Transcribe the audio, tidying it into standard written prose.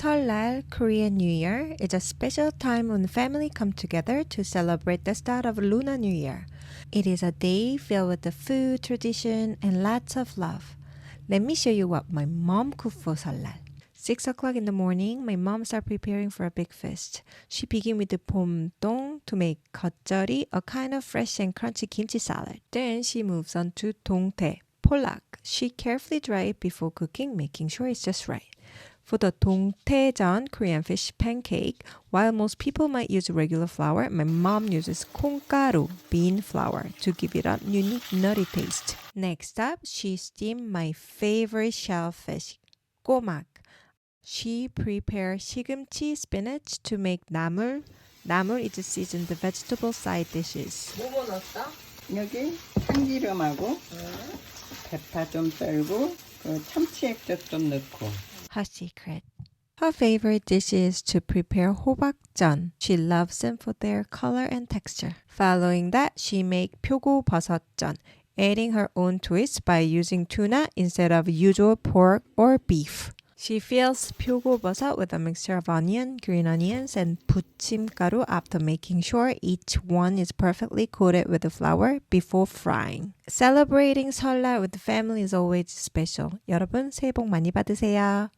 Seolnal, Korean New Year, is a special time when family come together to celebrate the start of Lunar New Year. It is a day filled with the food, tradition, and lots of love. Let me show you what my mom cooked for Seolnal. 6 o'clock in the morning, my mom started preparing for a big feast. She began with the 봄동 to make 겉절이, a kind of fresh and crunchy kimchi salad. Then she moves on to 동태, polak. She carefully dries it before cooking, making sure it's just right. For the 동태전 Korean fish pancake, while most people might use regular flour, my mom uses 콩가루, bean flour, to give it a unique nutty taste. Next up, she steamed my favorite shellfish, 꼬막. She prepared 시금치 spinach to make 나물. 나물 is seasoned vegetable side dishes. 뭐뭐 넣었어? 여기 참기름하고 대파 좀 썰고 참치 액젓 좀 넣고. Her secret. Her favorite dish is to prepare 호박전. She loves them for their color and texture. Following that, she make 표고버섯전, adding her own twist by using tuna instead of usual pork or beef. She fills 표고버섯 with a mixture of onion, green onions, and 부침가루 after making sure each one is perfectly coated with the flour before frying. Celebrating 설날 with the family is always special. 여러분, 새해 복 많이 받으세요.